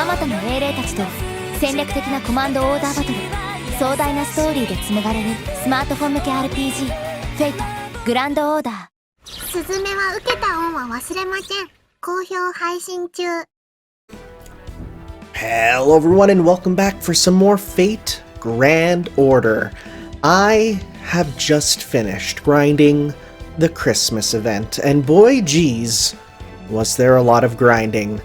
あまたの英霊たちと戦略的なコマンドオーダーバトル、壮大なストーリーで紡がれるスマートフォン向け RPG フェイトグランドオーダー。スズメは受けた恩は忘れません。好評配信中。 Hello everyone and welcome back for some more Fate Grand Order. I have just finished grinding the Christmas event, and boy geez, was there a lot of grinding.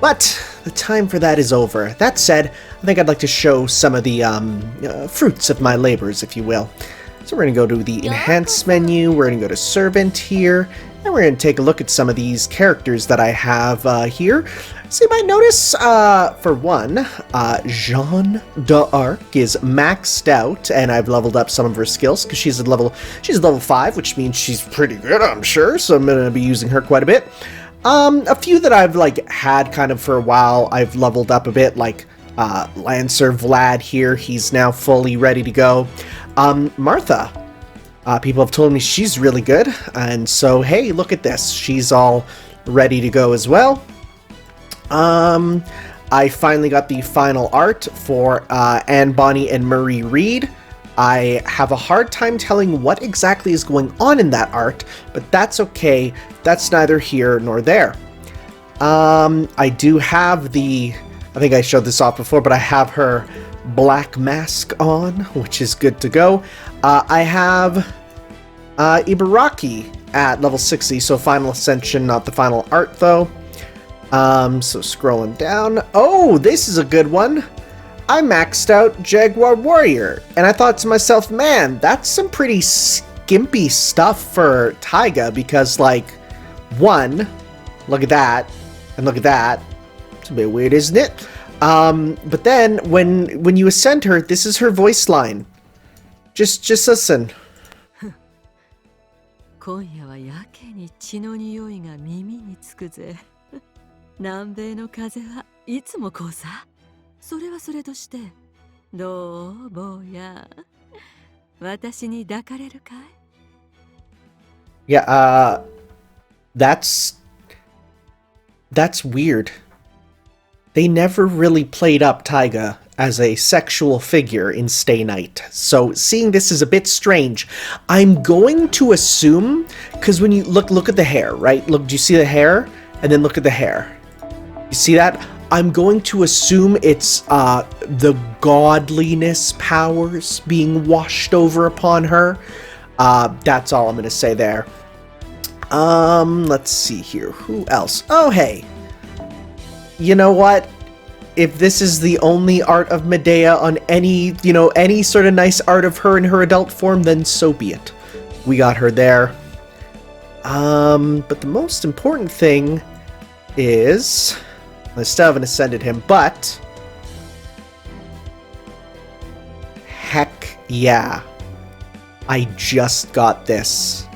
But the time for that is over. That said, I think I'd like to show some of the fruits of my labors, if you will. So we're going to go to the Enhance menu, we're going to go to Servant here, and we're going to take a look at some of these characters that I have here. So you might notice, for one, Jeanne d'Arc is maxed out, and I've leveled up some of her skills, because she's level 5, which means she's pretty good, I'm sure, so I'm going to be using her quite a bit. A few that I've, had kind of for a while, I've leveled up a bit, like, Lancer Vlad here, he's now fully ready to go. Martha, people have told me she's really good, and so, hey, look at this, she's all ready to go as well. I finally got the final art for, Anne Bonny and Murray Reed. I have a hard time telling what exactly is going on in that art, but that's okay, that's neither here nor there. I do have I think I showed this off before, but I have her black mask on, which is good to go. I have Ibaraki at level 60, so final ascension, not the final art though. So scrolling down. Oh, this is a good one. I maxed out Jaguar Warrior, and I thought to myself, man, that's some pretty skimpy stuff for Taiga, because, one, look at that, and look at that. It's a bit weird, isn't it? But then, when you ascend her, this is her voice line. Just listen. 今夜はやけに血の匂いが耳につくぜ。南米の風はいつもこうさ。それはそれとして、どう坊や。私に抱かれるかい? Yeah, that's weird. They never really played up Taiga as a sexual figure in Stay Night, so seeing this is a bit strange. I'm going to assume, because when you look at the hair, right? Look, do you see the hair? And then look at the hair. You see that? I'm going to assume it's the godliness powers being washed over upon her. That's all I'm going to say there. Let's see here. Who else? Oh, hey. You know what? If this is the only art of Medea on any sort of nice art of her in her adult form, then so be it. We got her there. But the most important thing is... I still haven't ascended him, but... Heck yeah. I just got this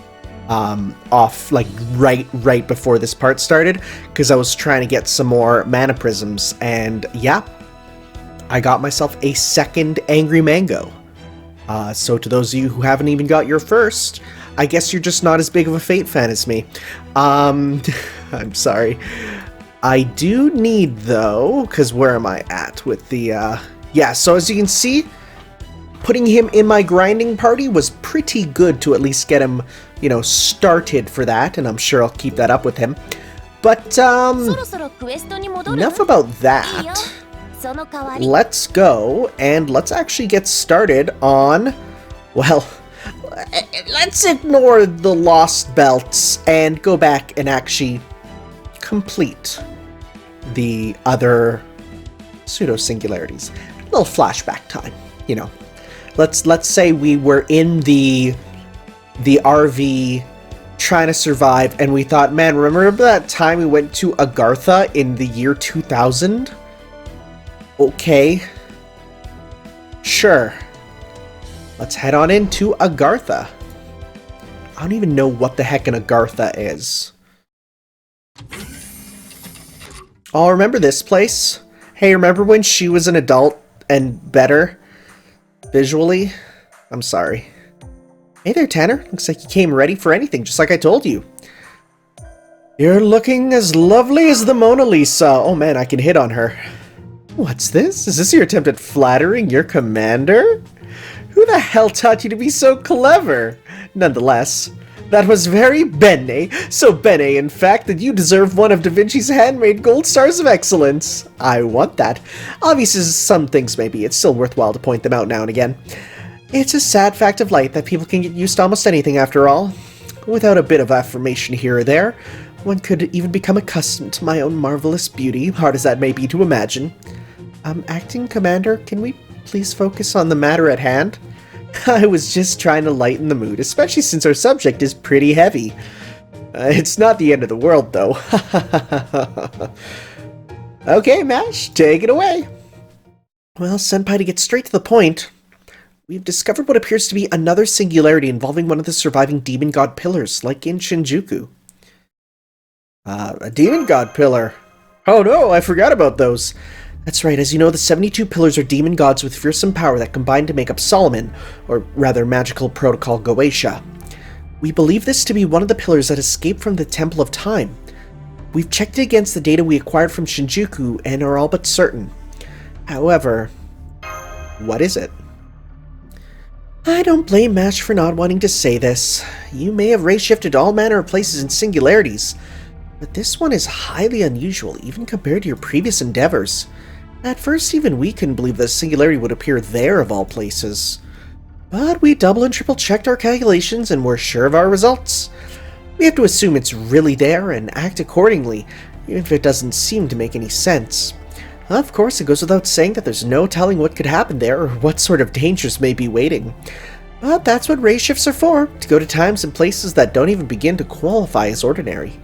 off, right before this part started, because I was trying to get some more mana prisms, and yeah, I got myself a second Angry Mango. So to those of you who haven't even got your first, I guess you're just not as big of a Fate fan as me. I'm sorry. I do need, though, because where am I at with the, yeah, so as you can see, putting him in my grinding party was pretty good to at least get him, started for that, and I'm sure I'll keep that up with him. But, enough about that. Let's go, and let's actually get started on, well, let's ignore the lost belts and go back and actually complete the other pseudo-singularities. A little flashback time, Let's say we were in the RV trying to survive, and we thought, man, remember that time we went to Agartha in the year 2000? Okay. Sure. Let's head on into Agartha. I don't even know what the heck an Agartha is. Oh, remember this place? Hey, remember when she was an adult and better? Visually? I'm sorry. Hey there, Tanner. Looks like you came ready for anything, just like I told you. You're looking as lovely as the Mona Lisa. Oh man, I can hit on her. What's this? Is this your attempt at flattering your commander? Who the hell taught you to be so clever? Nonetheless, that was very bene, so bene in fact that you deserve one of Da Vinci's handmade gold stars of excellence. I want that. Obviously, some things maybe, it's still worthwhile to point them out now and again. It's a sad fact of life that people can get used to almost anything after all. Without a bit of affirmation here or there, one could even become accustomed to my own marvelous beauty, hard as that may be to imagine. Acting Commander, can we please focus on the matter at hand? I was just trying to lighten the mood, especially since our subject is pretty heavy. It's not the end of the world, though. Okay, Mash, take it away. Well, Senpai, to get straight to the point, we've discovered what appears to be another singularity involving one of the surviving demon god pillars, like in Shinjuku. A demon god pillar? Oh no, I forgot about those. That's right, as you know, the 72 pillars are demon gods with fearsome power that combine to make up Solomon, or rather magical protocol Goetia. We believe this to be one of the pillars that escaped from the Temple of Time. We've checked it against the data we acquired from Shinjuku and are all but certain. However, what is it? I don't blame Mash for not wanting to say this. You may have race-shifted all manner of places and singularities, but this one is highly unusual, even compared to your previous endeavors. At first, even we couldn't believe that a singularity would appear there of all places. But we double and triple checked our calculations and we're sure of our results. We have to assume it's really there and act accordingly, even if it doesn't seem to make any sense. Of course, it goes without saying that there's no telling what could happen there or what sort of dangers may be waiting. But that's what race shifts are for, to go to times and places that don't even begin to qualify as ordinary.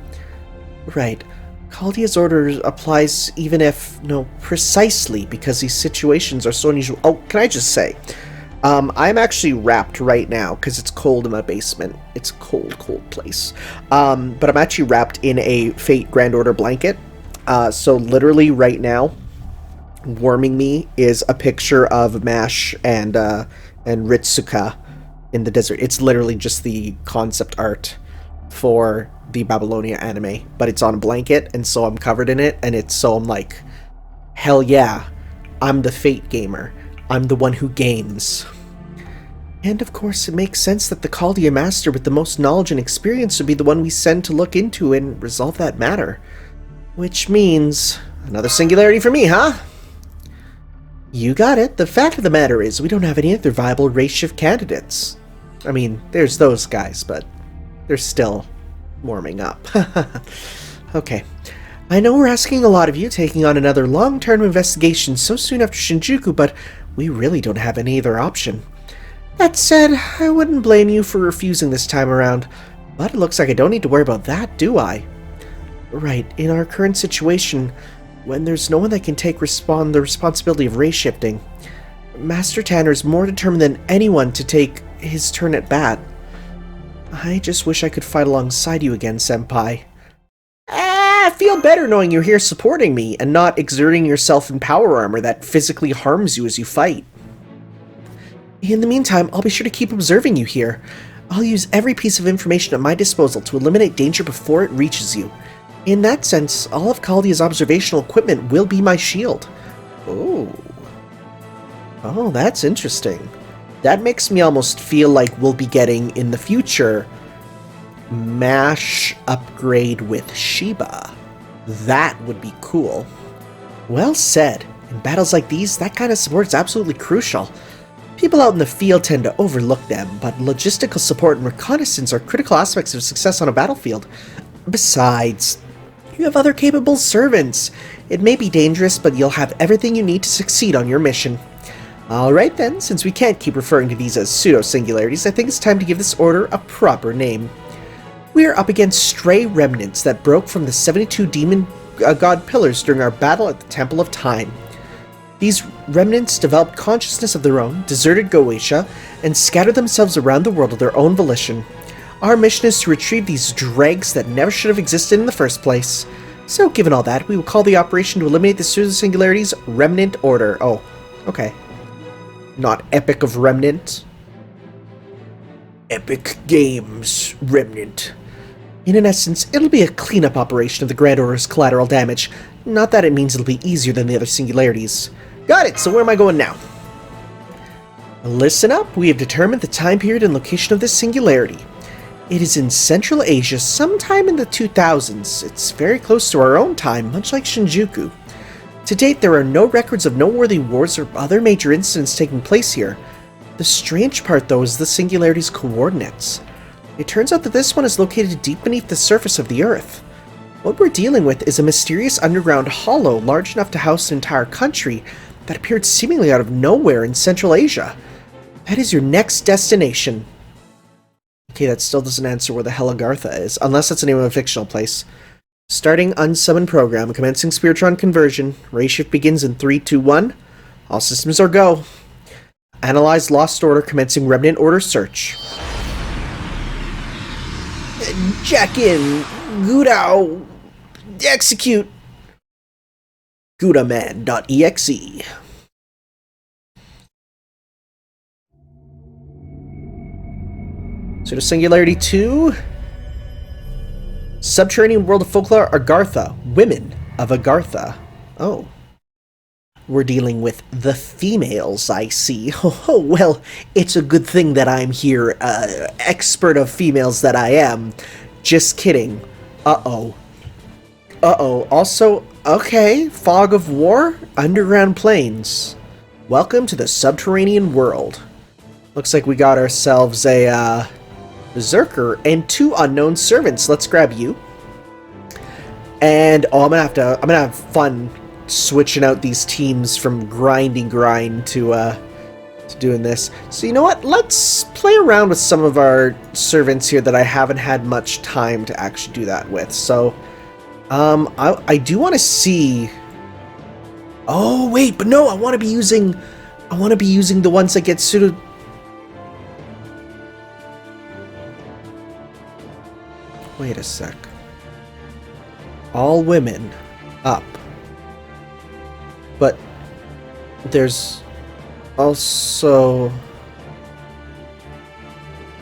Right. Caldia's order applies even if, no, precisely because these situations are so unusual. Oh, can I just say, I'm actually wrapped right now because it's cold in my basement. It's a cold, cold place. But I'm actually wrapped in a Fate Grand Order blanket. So literally right now, warming me is a picture of Mash and Ritsuka in the desert. It's literally just the concept art for the Babylonia anime, but it's on a blanket, and so I'm covered in it, and I'm like, hell yeah, I'm the Fate gamer. I'm the one who games. And of course, it makes sense that the Caldia Master with the most knowledge and experience would be the one we send to look into and resolve that matter. Which means, another singularity for me, huh? You got it. The fact of the matter is, we don't have any other viable race shift candidates. I mean, there's those guys, but they're still warming up. Okay. I know we're asking a lot of you, taking on another long-term investigation so soon after Shinjuku, but we really don't have any other option. That said, I wouldn't blame you for refusing this time around, but it looks like I don't need to worry about that, do I? Right, in our current situation, when there's no one that can take the responsibility of race shifting, Master Tanner is more determined than anyone to take his turn at bat. I just wish I could fight alongside you again, Senpai. I feel better knowing you're here supporting me and not exerting yourself in power armor that physically harms you as you fight. In the meantime, I'll be sure to keep observing you here. I'll use every piece of information at my disposal to eliminate danger before it reaches you. In that sense, all of Caldia's observational equipment will be my shield. Oh, that's interesting. That makes me almost feel like we'll be getting, in the future, MASH upgrade with Shiba. That would be cool. Well said. In battles like these, that kind of support is absolutely crucial. People out in the field tend to overlook them, but logistical support and reconnaissance are critical aspects of success on a battlefield. Besides, you have other capable servants. It may be dangerous, but you'll have everything you need to succeed on your mission. Alright then, since we can't keep referring to these as pseudo-singularities, I think it's time to give this order a proper name. We are up against stray remnants that broke from the 72 demon god pillars during our battle at the Temple of Time. These remnants developed consciousness of their own, deserted Goetia, and scattered themselves around the world of their own volition. Our mission is to retrieve these dregs that never should have existed in the first place. So, given all that, we will call the operation to eliminate the pseudo-singularities Remnant Order. Oh, okay. Not Epic of Remnant. Epic Games Remnant. In essence, it'll be a cleanup operation of the Grand Order's collateral damage. Not that it means it'll be easier than the other singularities. Got it, so where am I going now? Listen up, we have determined the time period and location of this singularity. It is in Central Asia sometime in the 2000s. It's very close to our own time, much like Shinjuku. To date, there are no records of noteworthy wars or other major incidents taking place here. The strange part, though, is the singularity's coordinates. It turns out that this one is located deep beneath the surface of the Earth. What we're dealing with is a mysterious underground hollow large enough to house an entire country that appeared seemingly out of nowhere in Central Asia. That is your next destination. Okay, that still doesn't answer where the hell Agartha is, unless that's the name of a fictional place. Starting unsummoned program, commencing Spiritron conversion. Ray shift begins in 3, 2, 1. All systems are go. Analyze lost order, commencing remnant order search. Jack in. Gudao. Execute. Gudaman.exe. Pseudosingularity 2. Subterranean world of folklore Agartha. Women of Agartha. Oh. We're dealing with the females, I see. Oh, well, it's a good thing that I'm here, expert of females that I am. Just kidding. Uh-oh. Uh-oh. Also, okay, fog of war, underground plains. Welcome to the subterranean world. Looks like we got ourselves a, berserker and 2 unknown servants. Let's grab you. And I'm gonna have fun switching out these teams from grind to doing this. So you know what? Let's play around with some of our servants here that I haven't had much time to actually do that with. So I do want to see. Oh wait, but no, I want to be using the ones that get pseudo. Wait a sec. All women up. But there's also...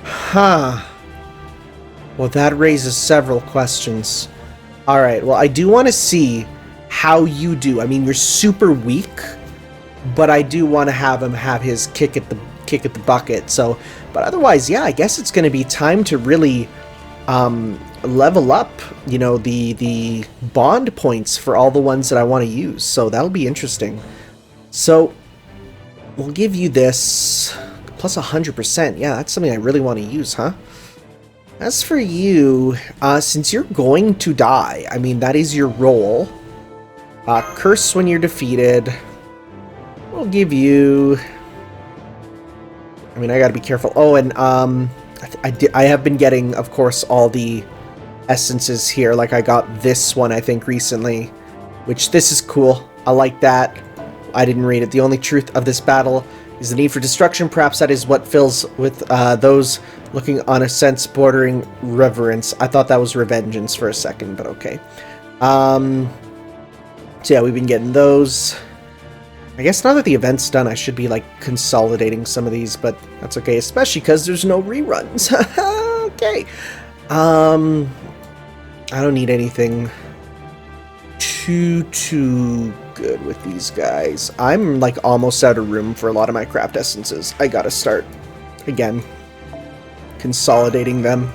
Huh. Well, that raises several questions. Alright, well, I do want to see how you do. I mean, you're super weak, but I do want to have him have his kick at the bucket. So, but otherwise, yeah, I guess it's going to be time to really level up, you know, the bond points for all the ones that I want to use. So that'll be interesting. So we'll give you this plus 100%. Yeah, that's something I really want to use, huh? As for you, since you're going to die, I mean, that is your role. Curse when you're defeated. We'll give you... I mean, I gotta be careful. Oh, and I have been getting, of course, all the essences here. Like, I got this one, I think, recently. Which, this is cool. I like that. I didn't read it. The only truth of this battle is the need for destruction. Perhaps that is what fills with those looking on a sense bordering reverence. I thought that was revengeance for a second, but okay. So yeah, we've been getting those. I guess now that the event's done, I should be, like, consolidating some of these, but that's okay, especially because there's no reruns. Okay. I don't need anything too good with these guys. I'm, like, almost out of room for a lot of my craft essences. I gotta start, again, consolidating them.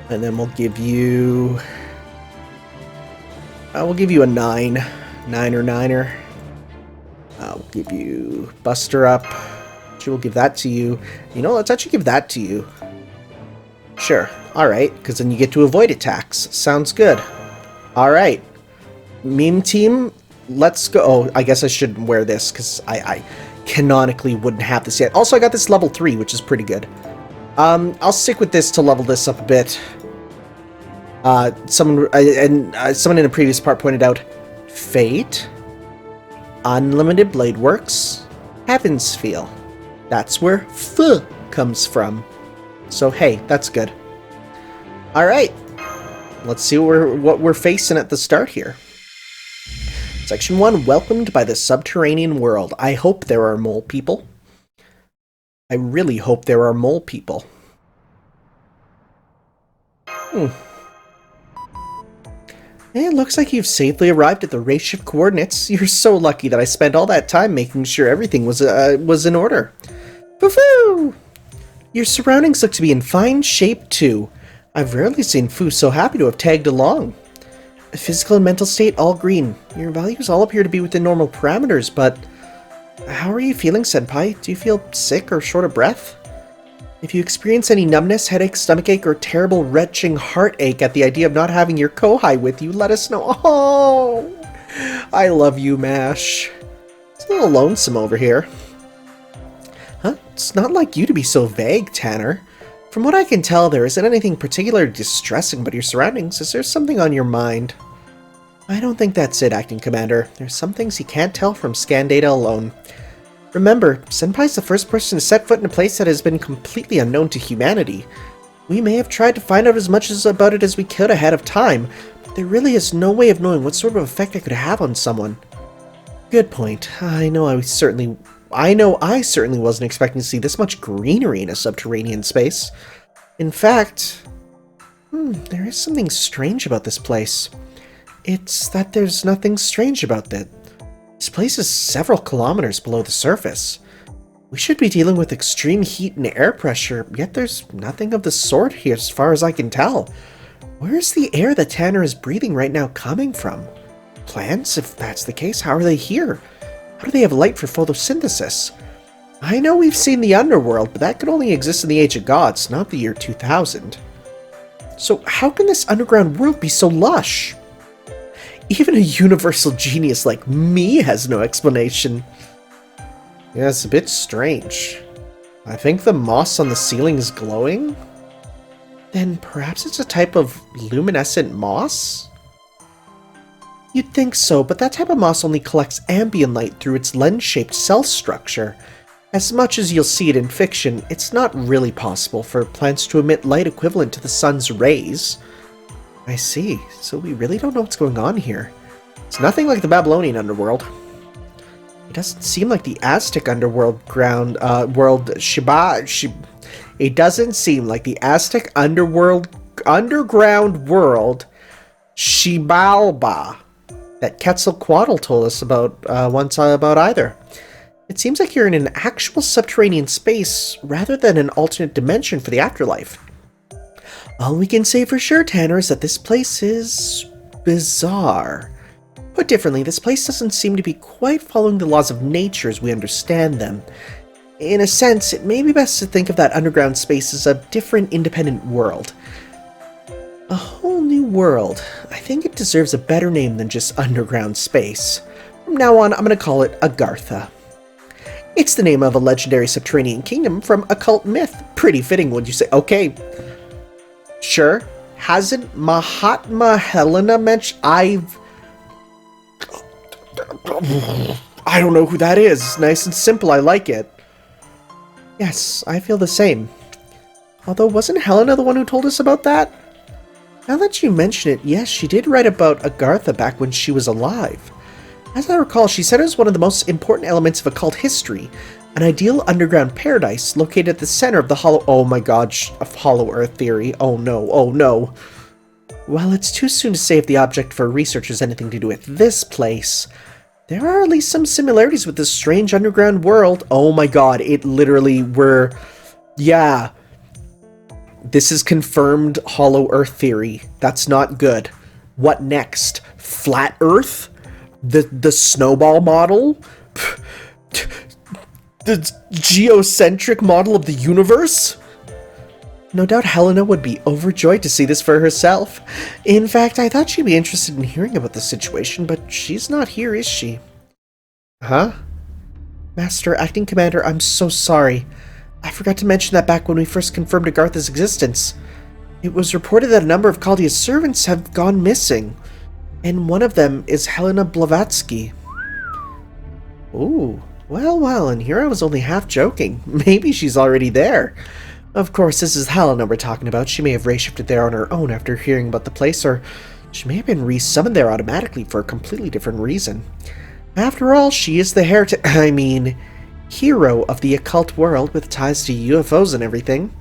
And then we'll give you... we'll give you a 9. 9er. I'll give you Buster up. Actually, we'll give that to you. You know, let's actually give that to you. Sure. Alright, because then you get to avoid attacks. Sounds good. Alright. Meme team, let's go. Oh, I guess I shouldn't wear this, because I canonically wouldn't have this yet. Also, I got this level 3, which is pretty good. I'll stick with this to level this up a bit. Someone in a previous part pointed out, Fate... Unlimited Blade Works, Heaven's Feel. That's where F comes from. So hey, that's good. Alright, let's see what we're facing at the start here. Section 1, welcomed by the subterranean world. I hope there are mole people. I really hope there are mole people. It looks like you've safely arrived at the race shift coordinates. You're so lucky that I spent all that time making sure everything was in order. Foo-foo! Your surroundings look to be in fine shape, too. I've rarely seen Fu so happy to have tagged along. Physical and mental state all green. Your values all appear to be within normal parameters, but... How are you feeling, Senpai? Do you feel sick or short of breath? If you experience any numbness, headache, stomachache, or terrible retching heartache at the idea of not having your kohai with you, let us know. Oh! I love you, Mash. It's a little lonesome over here. Huh? It's not like you to be so vague, Tanner. From what I can tell, there isn't anything particularly distressing about your surroundings. Is there something on your mind? I don't think that's it, Acting Commander. There's some things you can't tell from scan data alone. Remember, Senpai's the first person to set foot in a place that has been completely unknown to humanity. We may have tried to find out as much about it as we could ahead of time, but there really is no way of knowing what sort of effect it could have on someone. Good point. I know I certainly wasn't expecting to see this much greenery in a subterranean space. In fact, there is something strange about this place. It's that there's nothing strange about that. This place is several kilometers below the surface. We should be dealing with extreme heat and air pressure, yet there's nothing of the sort here as far as I can tell. Where is the air that Tanner is breathing right now coming from? Plants? If that's the case, how are they here? How do they have light for photosynthesis? I know we've seen the underworld, but that could only exist in the Age of Gods, not the year 2000. So how can this underground world be so lush? Even a universal genius like me has no explanation. Yeah, it's a bit strange. I think the moss on the ceiling is glowing? Then perhaps it's a type of luminescent moss? You'd think so, but that type of moss only collects ambient light through its lens-shaped cell structure. As much as you'll see it in fiction, it's not really possible for plants to emit light equivalent to the sun's rays. I see. So we really don't know what's going on here. It's nothing like the Babylonian underworld. It doesn't seem like the Aztec underworld It doesn't seem like the Aztec underground world Xibalba that Quetzalcoatl told us about once about either. It seems like you're in an actual subterranean space rather than an alternate dimension for the afterlife. All we can say for sure, Tanner, is that this place is bizarre. Put differently, this place doesn't seem to be quite following the laws of nature as we understand them. In a sense, it may be best to think of that underground space as a different, independent world. A whole new world. I think it deserves a better name than just underground space. From now on, I'm going to call it Agartha. It's the name of a legendary subterranean kingdom from occult myth. Pretty fitting, would you say? Okay. Sure. Hasn't Mahatma Helena mentioned? I don't know who that is. Nice and simple. I like it. Yes, I feel the same. Although, wasn't Helena the one who told us about that? Now that you mention it, yes, she did write about Agartha back when she was alive. As I recall, she said it was one of the most important elements of occult history, an ideal underground paradise located at the center of the hollow Earth theory. Oh no, oh no. While it's too soon to say if the object for research has anything to do with this place, there are at least some similarities with this strange underground world. Oh my god, it literally yeah. This is confirmed hollow Earth theory. That's not good. What next? Flat Earth? The snowball model? The geocentric model of the universe? No doubt Helena would be overjoyed to see this for herself. In fact, I thought she'd be interested in hearing about the situation, but she's not here, is she? Huh? Master, Acting Commander, I'm so sorry. I forgot to mention that back when we first confirmed Agartha's existence. It was reported that a number of Chaldea's servants have gone missing, and one of them is Helena Blavatsky. Ooh. Well, and here I was only half joking. Maybe she's already there. Of course, this is Helena we're talking about. She may have ray-shifted there on her own after hearing about the place, or she may have been re-summoned there automatically for a completely different reason. After all, she is the hero of the occult world with ties to UFOs and everything.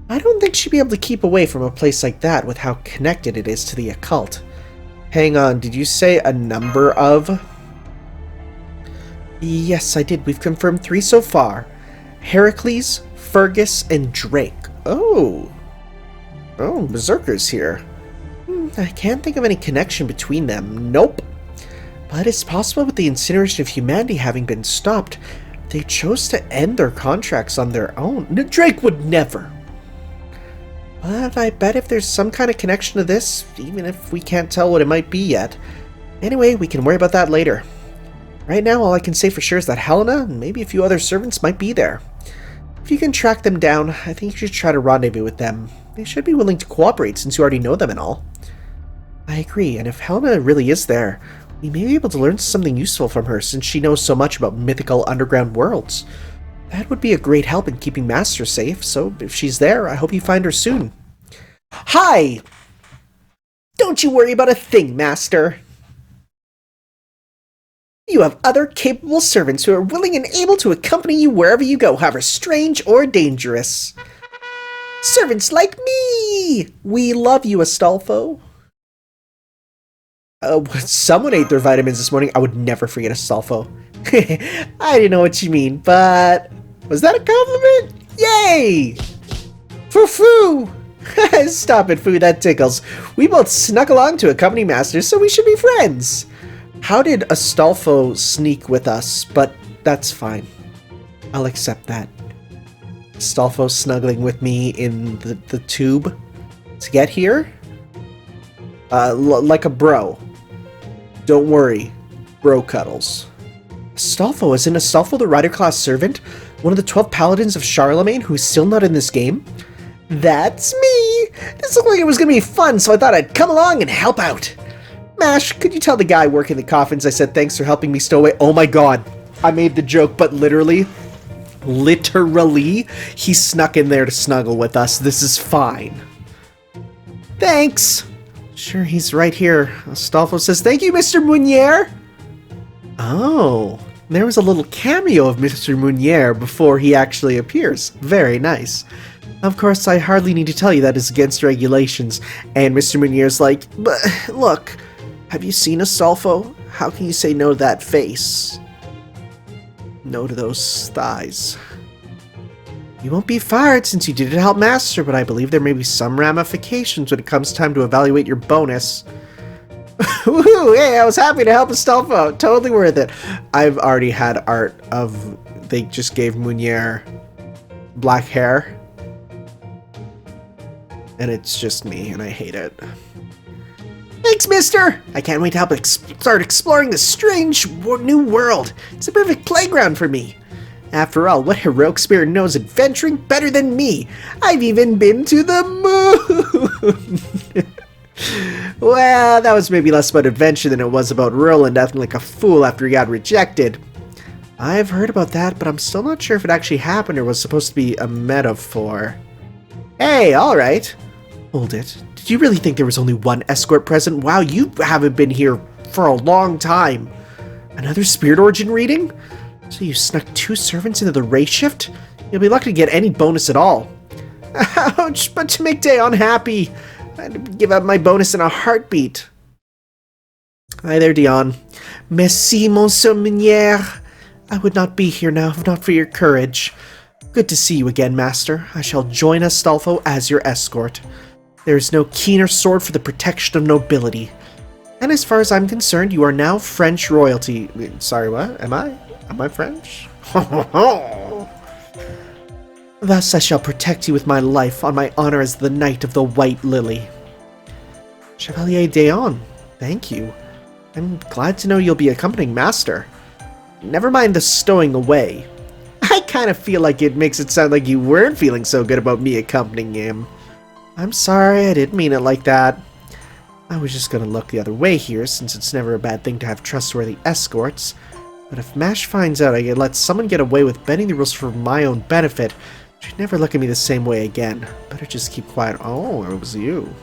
I don't think she'd be able to keep away from a place like that with how connected it is to the occult. Hang on, did you say a number of? Yes, I did. We've confirmed 3 so far. Heracles, Fergus, and Drake. Oh, Berserker's here. I can't think of any connection between them. Nope. But it's possible with the incineration of humanity having been stopped, they chose to end their contracts on their own. Drake would never. But I bet if there's some kind of connection to this, even if we can't tell what it might be yet. Anyway, we can worry about that later. Right now, all I can say for sure is that Helena and maybe a few other servants might be there. If you can track them down, I think you should try to rendezvous with them. They should be willing to cooperate since you already know them and all. I agree, and if Helena really is there, we may be able to learn something useful from her since she knows so much about mythical underground worlds. That would be a great help in keeping Master safe, so if she's there, I hope you find her soon. Hi! Don't you worry about a thing, Master. You have other capable servants who are willing and able to accompany you wherever you go, however strange or dangerous. Servants like me! We love you, Astolfo. Someone ate their vitamins this morning. I would never forget Astolfo. I didn't know what you mean, but was that a compliment? Yay! Foo-foo! Stop it, Foo, that tickles. We both snuck along to accompany Master, so we should be friends. How did Astolfo sneak with us? But that's fine. I'll accept that. Astolfo snuggling with me in the tube to get here? Like a bro. Don't worry. Bro cuddles. Astolfo, isn't Astolfo the rider class servant? One of the 12 paladins of Charlemagne who's still not in this game? That's me! This looked like it was gonna be fun, so I thought I'd come along and help out. Mash, could you tell the guy working the coffins I said thanks for helping me stow away? Oh my god. I made the joke, but literally, he snuck in there to snuggle with us. This is fine. Thanks. Sure, he's right here. Astolfo says, thank you, Mr. Meunier. Oh, there was a little cameo of Mr. Meunier before he actually appears. Very nice. Of course, I hardly need to tell you that is against regulations. And Mr. Meunier's like, but look, have you seen Astolfo? How can you say no to that face? No to those thighs. You won't be fired since you did help Master, but I believe there may be some ramifications when it comes time to evaluate your bonus. Woohoo! Hey, I was happy to help Astolfo. Totally worth it. I've already had art of... They just gave Meunier black hair. And it's just me, and I hate it. Thanks, mister! I can't wait to help start exploring this strange new world. It's a perfect playground for me. After all, what heroic spirit knows adventuring better than me? I've even been to the moon! Well, that was maybe less about adventure than it was about Roland acting like a fool after he got rejected. I've heard about that, but I'm still not sure if it actually happened or was supposed to be a metaphor. Hey, alright. Hold it. Did you really think there was only one escort present? Wow, you haven't been here for a long time. Another Spirit Origin reading? So you snuck 2 servants into the race shift? You'll be lucky to get any bonus at all. Ouch, but to make Day unhappy, I'd give up my bonus in a heartbeat. Hi there, Dion. Merci, Monsieur Meunier. I would not be here now if not for your courage. Good to see you again, Master. I shall join Astolfo as your escort. There is no keener sword for the protection of nobility. And as far as I'm concerned, you are now French royalty. Sorry, what? Am I? Am I French? Thus I shall protect you with my life on my honor as the Knight of the White Lily. Chevalier Deon, thank you. I'm glad to know you'll be accompanying Master. Never mind the stowing away. I kind of feel like it makes it sound like you weren't feeling so good about me accompanying him. I'm sorry, I didn't mean it like that. I was just gonna look the other way here, since it's never a bad thing to have trustworthy escorts. But if Mash finds out I can let someone get away with bending the rules for my own benefit, she'd never look at me the same way again. Better just keep quiet. Oh, it was you.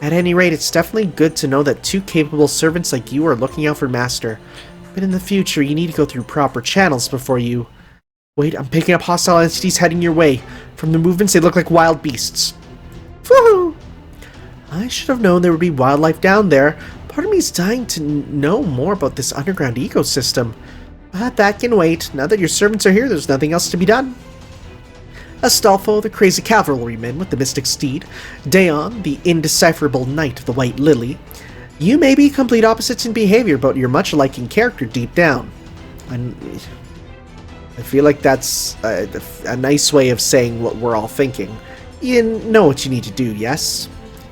At any rate, it's definitely good to know that 2 capable servants like you are looking out for Master. But in the future, you need to go through proper channels before you... Wait, I'm picking up hostile entities heading your way. From the movements, they look like wild beasts. Woohoo! I should have known there would be wildlife down there, Part of me is dying to know more about this underground ecosystem. But that can wait. Now that your servants are here, there's nothing else to be done. Astolfo, the crazy cavalryman with the mystic steed. Daon, the indecipherable knight of the White Lily. You may be complete opposites in behavior, but you're much alike in character deep down. And I feel like that's a nice way of saying what we're all thinking. You know what you need to do, yes?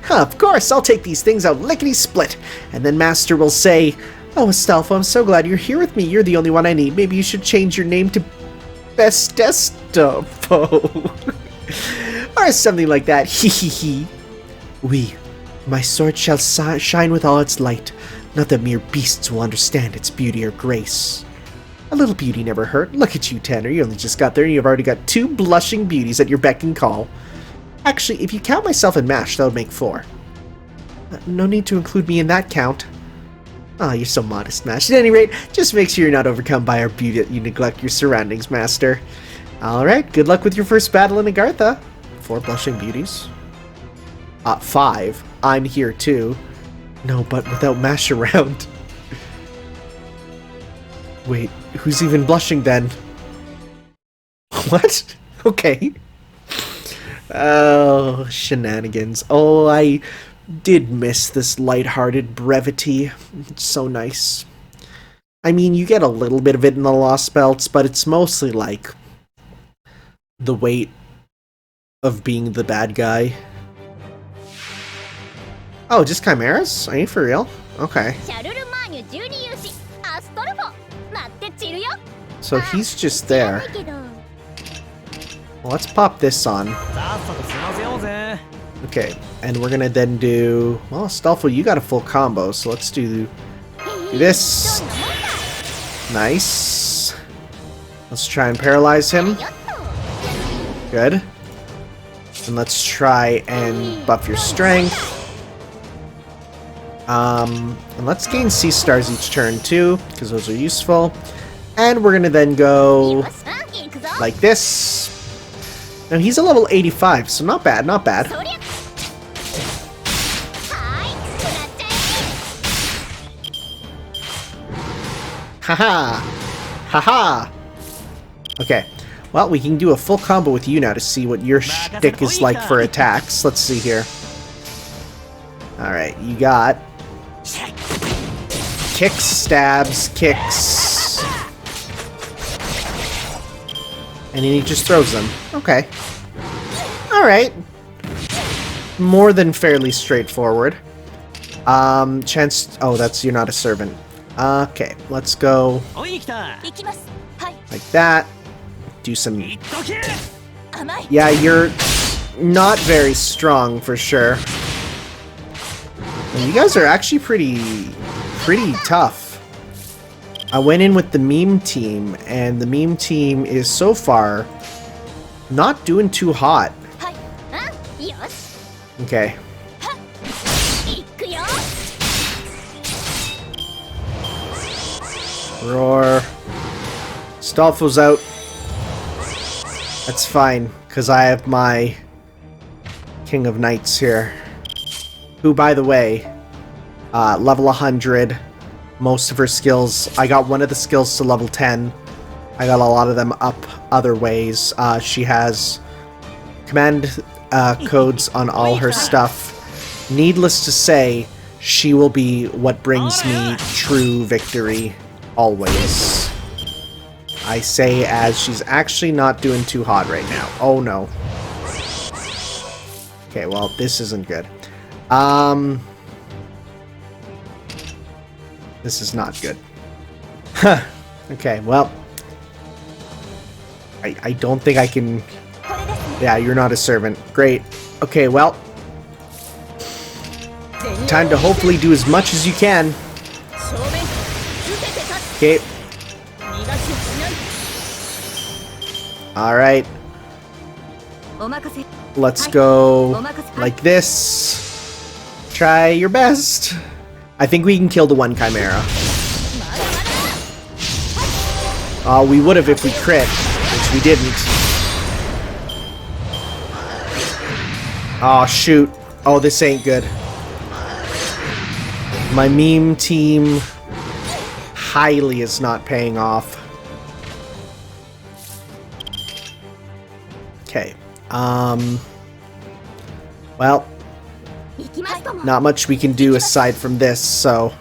Of course, I'll take these things out lickety-split, and then Master will say, "Oh, Astolfo, I'm so glad you're here with me. You're the only one I need. Maybe you should change your name to Bestestofo." Or something like that. Hee. Oui, my sword shall shine with all its light. Not that mere beasts will understand its beauty or grace. A little beauty never hurt. Look at you, Tanner. You only just got there and you've already got 2 blushing beauties at your beck and call. Actually, if you count myself and Mash, that would make 4. No need to include me in that count. Oh, you're so modest, Mash. At any rate, just make sure you're not overcome by our beauty that you neglect your surroundings, Master. Alright, good luck with your first battle in Agartha. 4 blushing beauties. 5. I'm here too. No, but without Mash around. Wait, who's even blushing then? What? Okay. Oh, shenanigans. Oh, I did miss this lighthearted brevity. It's so nice. I mean, you get a little bit of it in the Lost Belts, but it's mostly like the weight of being the bad guy. Oh, just chimeras? Are you for real? Okay. So he's just there. Well, let's pop this on. Okay, and we're gonna then do... Well, Astolfo, you got a full combo, so let's do this. Nice. Let's try and paralyze him. Good. And let's try and buff your strength. And let's gain C stars each turn too, because those are useful. And we're gonna then go like this. Now he's a level 85, so not bad, not bad. Haha! Haha! Okay, well, we can do a full combo with you now to see what your shtick is like for attacks. Let's see here. Alright, you got kicks, stabs, kicks. And then he just throws them. Okay. Alright. More than fairly straightforward. Chance... Oh, that's... You're not a servant. Okay, let's go like that. Do some... Yeah, you're not very strong for sure. And you guys are actually pretty tough. I went in with the meme team, and the meme team is so far not doing too hot. Okay. Roar. Astolfo's out. That's fine, because I have my King of Knights here. Who, by the way, level 100. Most of her skills. I got one of the skills to level 10. I got a lot of them up other ways. She has command codes on all her stuff. Needless to say, she will be what brings me true victory. Always. I say as she's actually not doing too hot right now. Oh no. Okay, well, this isn't good. This is not good. Huh. Okay, well. I don't think I can... Yeah, you're not a servant. Great. Okay, well. Time to hopefully do as much as you can. Okay. Alright. Let's go like this. Try your best. I think we can kill the one Chimera. We would have if we crit, which we didn't. Oh, shoot. Oh, this ain't good. My meme team highly is not paying off. Okay. Well, not much we can do aside from this, so...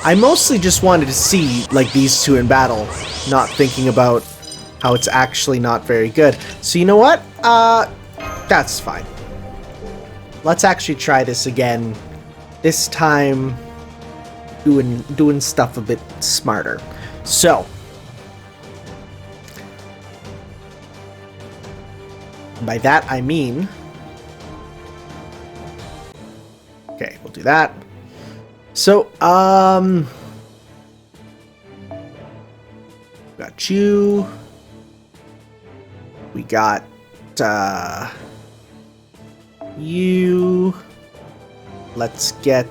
I mostly just wanted to see, like, these two in battle, not thinking about how it's actually not very good. So you know what? That's fine. Let's actually try this again. This time, doing stuff a bit smarter. So, by that I mean, okay, we'll do that. So, got you. We got, you. Let's get,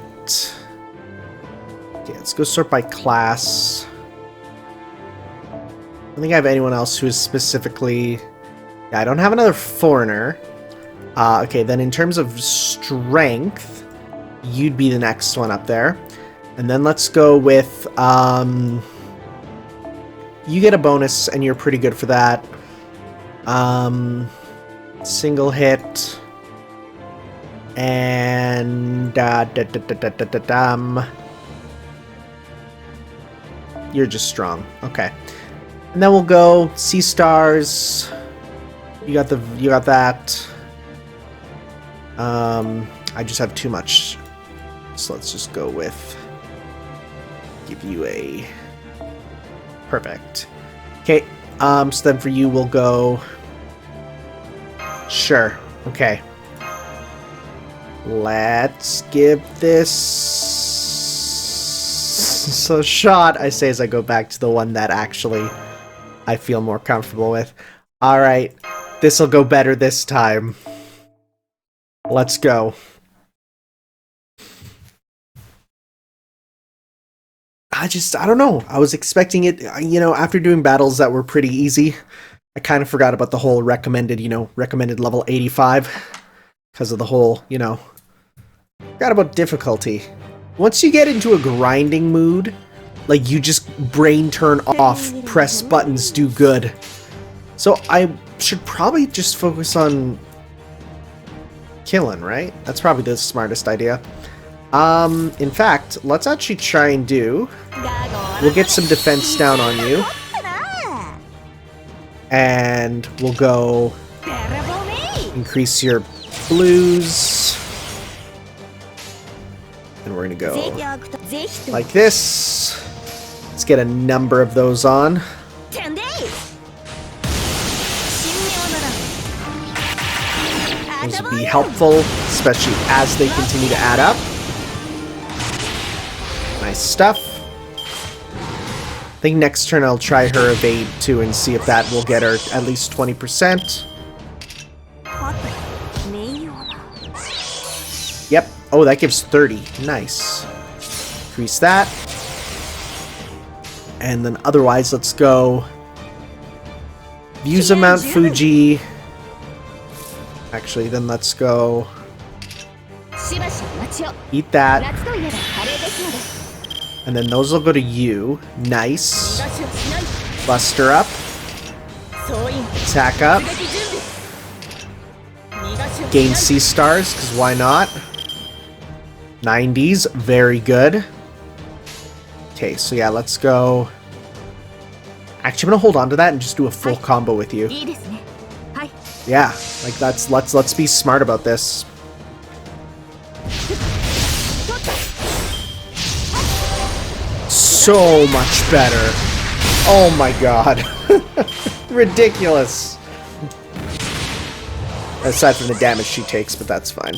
okay, let's go sort by class. I don't think I have anyone else who is specifically, yeah, I don't have another foreigner. Okay, then in terms of strength, you'd be the next one up there. And then let's go with, you get a bonus and you're pretty good for that. Single hit. And, you're just strong. Okay. And then we'll go Sea Stars. You got that. I just have too much. So let's just go with, give you a perfect. Okay. So then for you we'll go, sure. Okay. Let's give this a shot, I say as I go back to the one that actually I feel more comfortable with. Alright, this'll go better this time. Let's go. I don't know. I was expecting it, you know, after doing battles that were pretty easy, I kind of forgot about the whole recommended, recommended level 85. Because of the whole, forgot about difficulty. Once you get into a grinding mood, like, you just brain turn off, press buttons, do good. So I should probably just focus on killing, right? That's probably the smartest idea. In fact, let's actually try and do... We'll get some defense down on you. And we'll go... increase your blues. And we're gonna go like this. Let's get a number of those on. Those will be helpful, especially as they continue to add up. Nice stuff. I think next turn I'll try her evade too and see if that will get her at least 20%. Yep. Oh, that gives 30. Nice. Increase that. And then otherwise, let's go. Views of Mount Fuji. Actually, then let's go. Eat that. And then those will go to you. Nice. Buster up. Attack up. Gain Sea Stars, because why not? 90s, very good. Okay, so yeah, let's go. Actually, I'm gonna hold on to that and just do a full combo with you. Yeah, like let's be smart about this. So much better. Oh my god. Ridiculous. Aside from the damage she takes, but that's fine.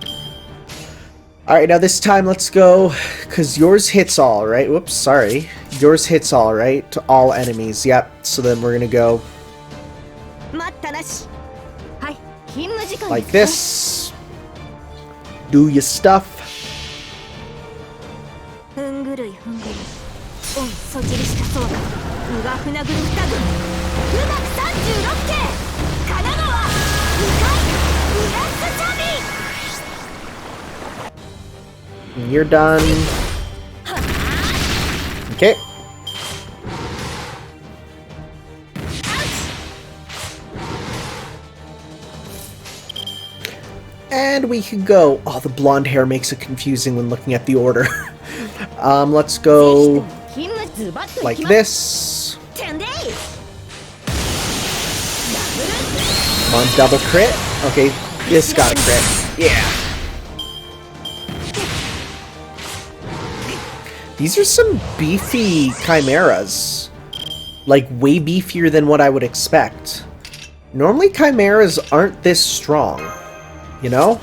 Alright, now this time let's go, because yours hits all, right? Whoops, sorry. Yours hits all, right? To all enemies, yep. So then we're gonna go like this. Do your stuff. You're done. Okay. And we can go. Oh, the blonde hair makes it confusing when looking at the order. Let's go like this. Come on, double crit. Okay, this got a crit. Yeah. These are some beefy chimeras. Like, way beefier than what I would expect. Normally, chimeras aren't this strong. You know?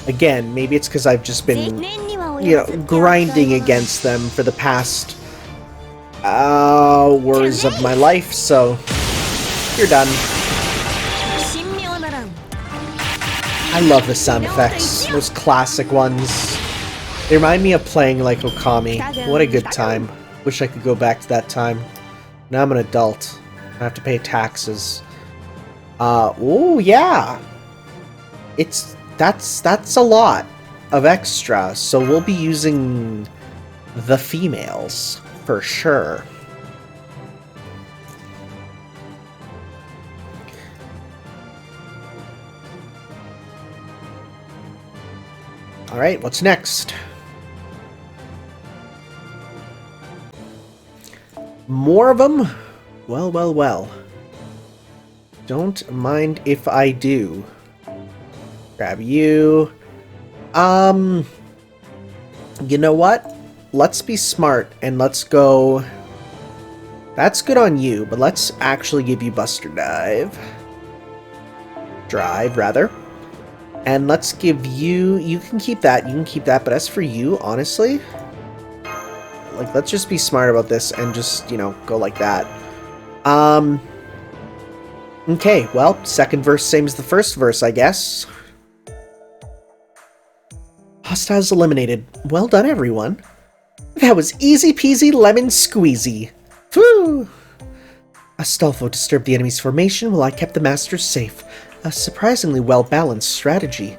Again, maybe it's because I've just been, you know, grinding against them for the past hours of my life, so you're done. I love the sound effects, those classic ones. They remind me of playing like Okami. What a good time. Wish I could go back to that time. Now I'm an adult. I have to pay taxes. Oh yeah. That's a lot of extra, so we'll be using the females for sure. Alright, what's next? More of them? Well, well, well. Don't mind if I do. Grab you. You know what? Let's be smart and let's go... That's good on you, but let's actually give you Buster Dive. Drive, rather. And let's give you... You can keep that, but as for you, honestly... Like, let's just be smart about this and just, you know, go like that. Okay, well, second verse same as the first verse, I guess. Hostiles eliminated. Well done, everyone. That was easy peasy lemon squeezy. Whew! Astolfo disturbed the enemy's formation while I kept the masters safe. A surprisingly well-balanced strategy.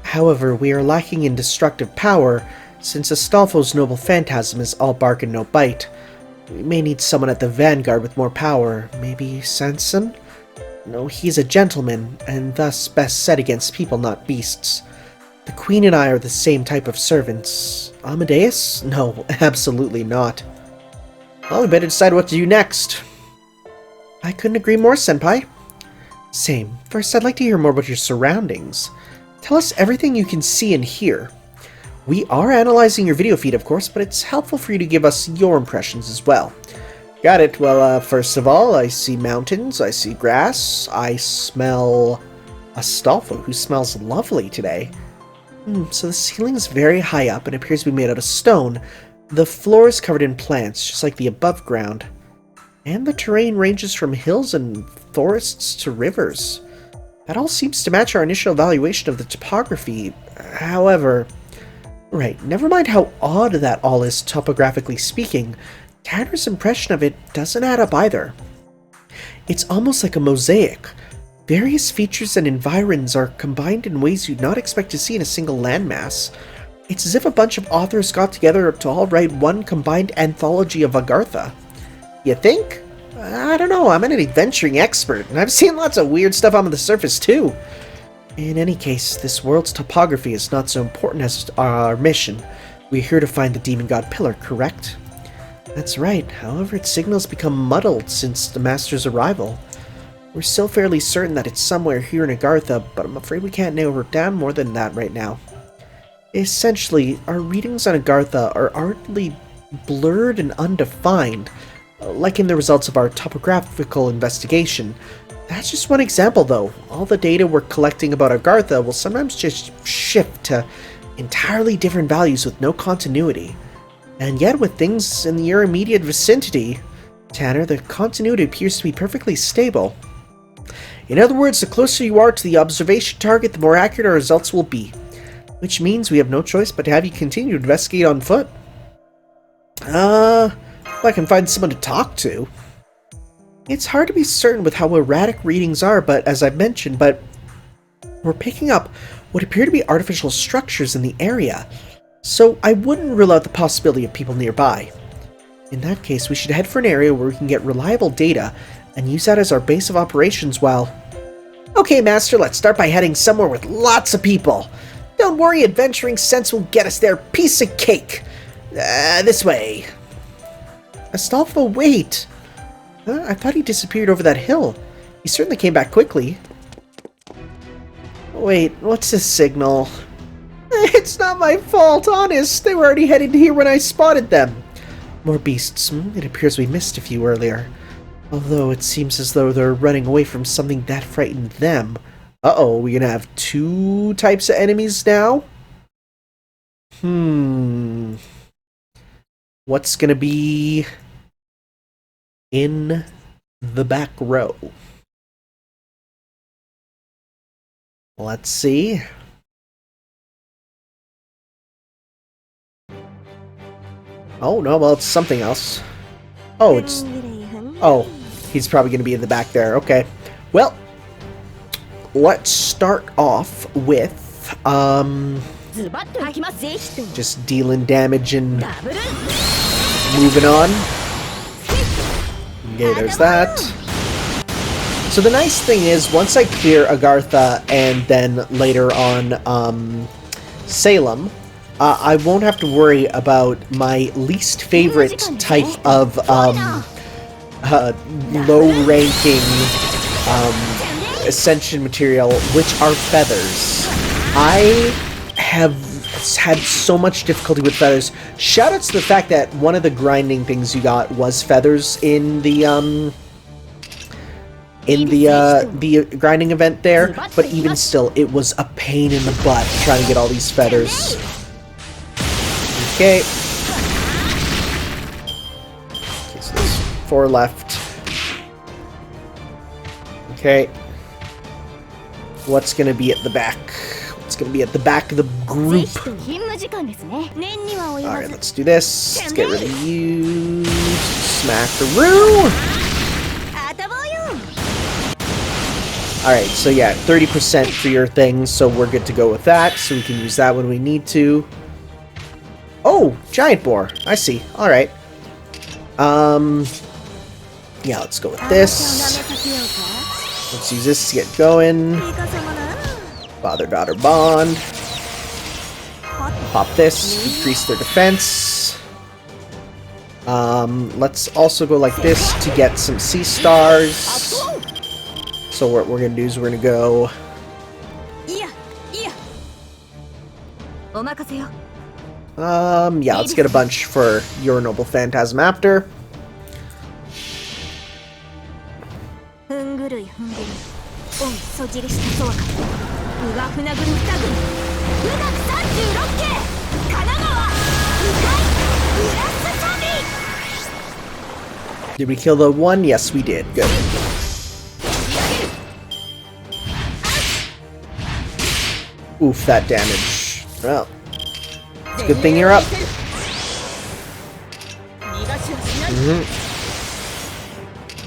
However, we are lacking in destructive power, since Astolfo's noble phantasm is all bark and no bite. We may need someone at the vanguard with more power. Maybe Sanson? No, he's a gentleman, and thus best set against people, not beasts. The Queen and I are the same type of servants. Amadeus? No, absolutely not. Well, we better decide what to do next. I couldn't agree more, Senpai. Same. First, I'd like to hear more about your surroundings. Tell us everything you can see and hear. We are analyzing your video feed, of course, but it's helpful for you to give us your impressions as well. Got it. Well, first of all, I see mountains, I see grass, I smell Astolfo, who smells lovely today. So the ceiling's very high up and appears to be made out of stone. The floor is covered in plants, just like the above ground. And the terrain ranges from hills and forests to rivers. That all seems to match our initial evaluation of the topography. However... Right, never mind how odd that all is topographically speaking, Tanner's impression of it doesn't add up either. It's almost like a mosaic. Various features and environs are combined in ways you'd not expect to see in a single landmass. It's as if a bunch of authors got together to all write one combined anthology of Agartha. You think? I don't know, I'm an adventuring expert, and I've seen lots of weird stuff on the surface too. In any case, this world's topography is not so important as our mission. We're here to find the Demon God Pillar, correct? That's right, however its signals become muddled since the Master's arrival. We're still fairly certain that it's somewhere here in Agartha, but I'm afraid we can't narrow it down more than that right now. Essentially, our readings on Agartha are ardently blurred and undefined, like in the results of our topographical investigation. That's just one example, though. All the data we're collecting about Agartha will sometimes just shift to entirely different values with no continuity. And yet, with things in your immediate vicinity, Tanner, the continuity appears to be perfectly stable. In other words, the closer you are to the observation target, the more accurate our results will be. Which means we have no choice but to have you continue to investigate on foot. If I can find someone to talk to. It's hard to be certain with how erratic readings are, but as I've mentioned, we're picking up what appear to be artificial structures in the area. So I wouldn't rule out the possibility of people nearby. In that case, we should head for an area where we can get reliable data and use that as our base of operations while... Okay, Master, let's start by heading somewhere with lots of people. Don't worry, adventuring sense will get us there. Piece of cake. This way. Astolfo, wait. I thought he disappeared over that hill. He certainly came back quickly. Wait, what's this signal? It's not my fault, honest. They were already heading here when I spotted them. More beasts. It appears we missed a few earlier. Although it seems as though they're running away from something that frightened them. Uh-oh, we're gonna have two types of enemies now? What's gonna be in the back row? Let's see. Oh, no, well, it's something else. Oh, it's... Oh, he's probably going to be in the back there. Okay. Well, let's start off with, just dealing damage and moving on. Okay, there's that. So the nice thing is, once I clear Agartha and then later on, Salem, I won't have to worry about my least favorite type of low-ranking ascension material, which are feathers. I have had so much difficulty with feathers. Shoutouts to the fact that one of the grinding things you got was feathers in the grinding event there, but even still, it was a pain in the butt trying to get all these feathers. Okay. So there's 4 left. Okay. What's gonna be at the back? What's gonna be at the back of the group? Alright, let's do this. Let's get rid of you. Smackaroo! Alright, so yeah, 30% for your things, so we're good to go with that, so we can use that when we need to. Oh, giant boar. I see. Alright. Yeah, let's go with this. Let's use this to get going. Father-daughter bond. Pop this. Decrease their defense. Let's also go like this to get some sea stars. So what we're gonna do is we're gonna go... yeah, let's get a bunch for your noble phantasm after. Did we kill the one? Yes, we did. Good. Oof, that damage. Well, it's a good thing you're up.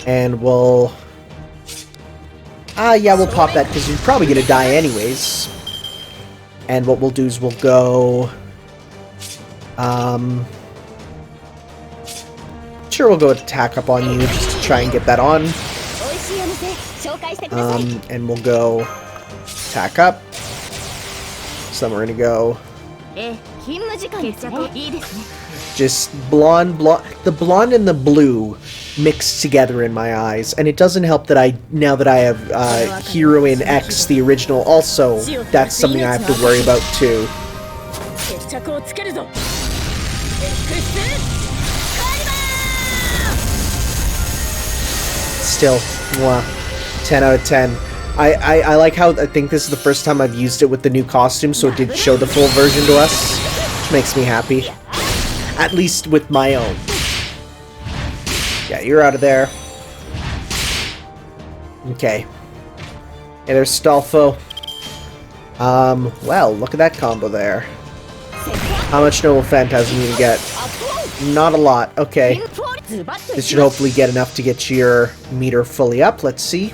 And we'll... yeah, we'll pop that because you're probably going to die anyways. And what we'll do is we'll go... Sure, we'll go attack up on you just to try and get that on. And we'll go attack up. So then we're going to go... Just blonde, the blonde and the blue mixed together in my eyes, and it doesn't help that now that I have Heroine X, the original, also, that's something I have to worry about too. Still, 10 out of 10. I like how I think this is the first time I've used it with the new costume, so it did show the full version to us, which makes me happy. At least with my own. Yeah, you're out of there. Okay. Hey, there's Stolfo. Well, look at that combo there. How much Noble Phantasm you get? Not a lot. Okay. This should hopefully get enough to get your meter fully up. Let's see.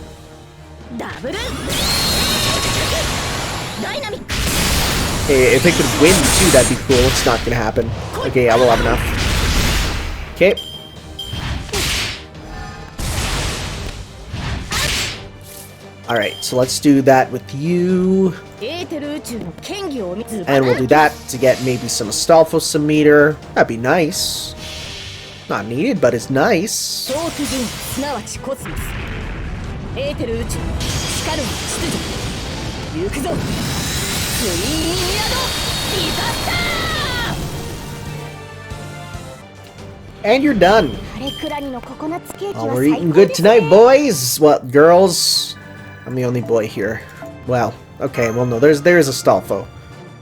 Hey, if it could win too, that'd be cool. It's not gonna happen. Okay, I will have enough. Okay. Alright, so let's do that with you. And we'll do that to get maybe some Astolfo, some meter. That'd be nice. Not needed, but it's nice. And you're done. Oh, we're eating good tonight, boys. Well, girls. I'm the only boy here. Well, okay, well, no, there's Astolfo.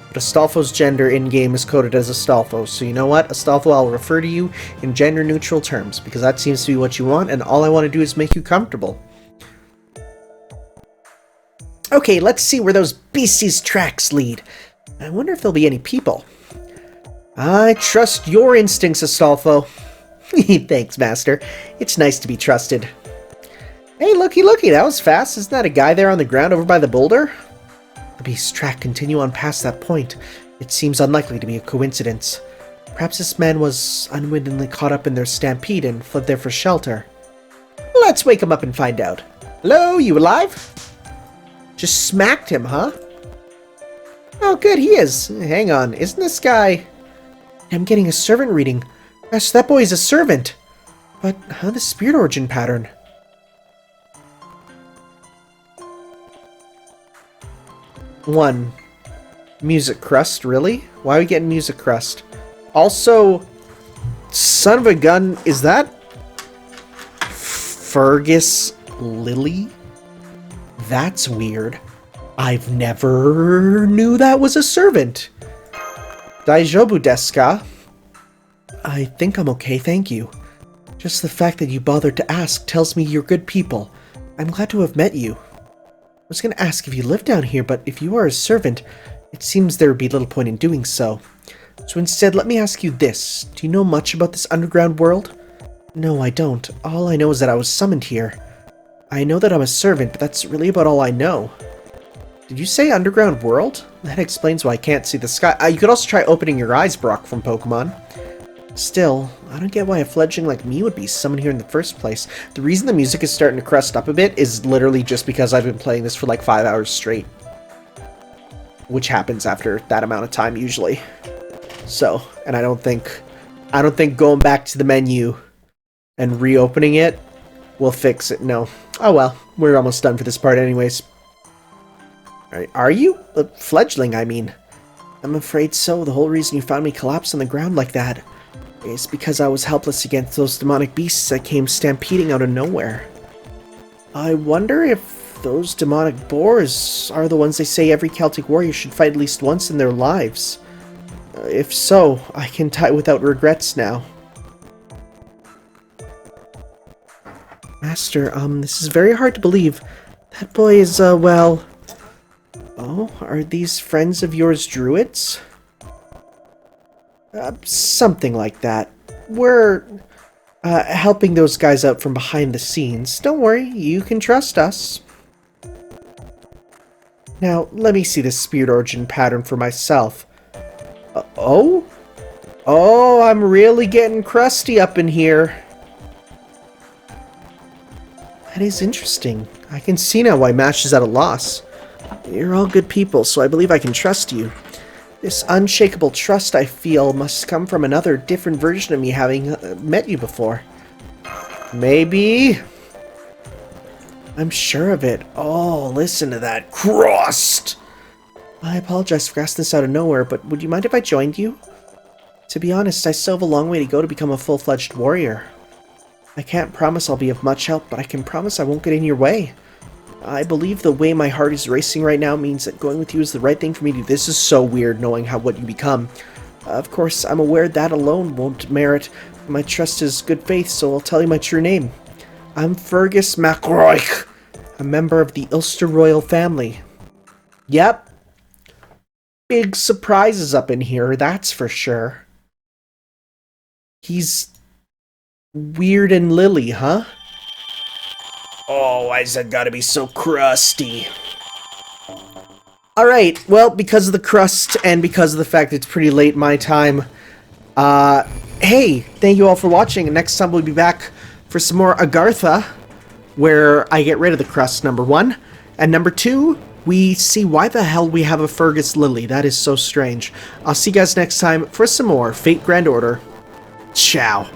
But Astolfo's gender in-game is coded as Astolfo, so you know what? Astolfo, I'll refer to you in gender-neutral terms, because that seems to be what you want, and all I want to do is make you comfortable. Okay, let's see where those beasties' tracks lead. I wonder if there'll be any people. I trust your instincts, Astolfo. Thanks, Master. It's nice to be trusted. Hey, looky, that was fast. Isn't that a guy there on the ground over by the boulder? The beast's track continue on past that point. It seems unlikely to be a coincidence. Perhaps this man was unwittingly caught up in their stampede and fled there for shelter. Let's wake him up and find out. Hello, you alive? Just smacked him, huh? Oh, good, he is. Hang on, isn't this guy... I'm getting a servant reading. Gosh, that boy is a servant. But how the spirit origin pattern? 1. Music crust, really? Why are we getting music crust? Also, son of a gun, is that Fergus Lily? That's weird. I've never knew that was a servant. Daijobu desu ka? I think I'm okay, thank you. Just the fact that you bothered to ask tells me you're good people. I'm glad to have met you. I was going to ask if you live down here, but if you are a servant, it seems there would be little point in doing so. So instead, let me ask you this. Do you know much about this underground world? No, I don't. All I know is that I was summoned here. I know that I'm a servant, but that's really about all I know. Did you say underground world? That explains why I can't see the sky. You could also try opening your eyes, Brock, from Pokemon. Still, I don't get why a fledgling like me would be summoned here in the first place. The reason the music is starting to crust up a bit is literally just because I've been playing this for like 5 hours straight. Which happens after that amount of time usually. So, and I don't think going back to the menu and reopening it will fix it. No. Oh well, we're almost done for this part anyways. Alright, are you? A fledgling, I mean. I'm afraid so. The whole reason you found me collapsed on the ground like that is because I was helpless against those demonic beasts that came stampeding out of nowhere. I wonder if those demonic boars are the ones they say every Celtic warrior should fight at least once in their lives. If so, I can die without regrets now. Master, this is very hard to believe. That boy is, well... Oh, are these friends of yours druids? Something like that. We're, helping those guys out from behind the scenes. Don't worry, you can trust us. Now, let me see the spirit origin pattern for myself. Oh? Oh, I'm really getting crusty up in here. That is interesting. I can see now why Mash is at a loss. You're all good people, so I believe I can trust you. This unshakable trust I feel must come from another, different version of me having met you before. Maybe? I'm sure of it. Oh, listen to that crust! I apologize for asking this out of nowhere, but would you mind if I joined you? To be honest, I still have a long way to go to become a full-fledged warrior. I can't promise I'll be of much help, but I can promise I won't get in your way. I believe the way my heart is racing right now means that going with you is the right thing for me to do. This is so weird knowing what you become. Of course, I'm aware that alone won't merit my trust as good faith, so I'll tell you my true name. I'm Fergus MacRoich, a member of the Ulster royal family. Yep. Big surprises up in here, that's for sure. He's weird and Lily, huh? Oh, why is that gotta be so crusty? Alright, well, because of the crust and because of the fact it's pretty late my time, hey, thank you all for watching, and next time we'll be back for some more Agartha, where I get rid of the crust, number 1, and number 2, we see why the hell we have a Fergus Lily. That is so strange. I'll see you guys next time for some more Fate Grand Order. Ciao.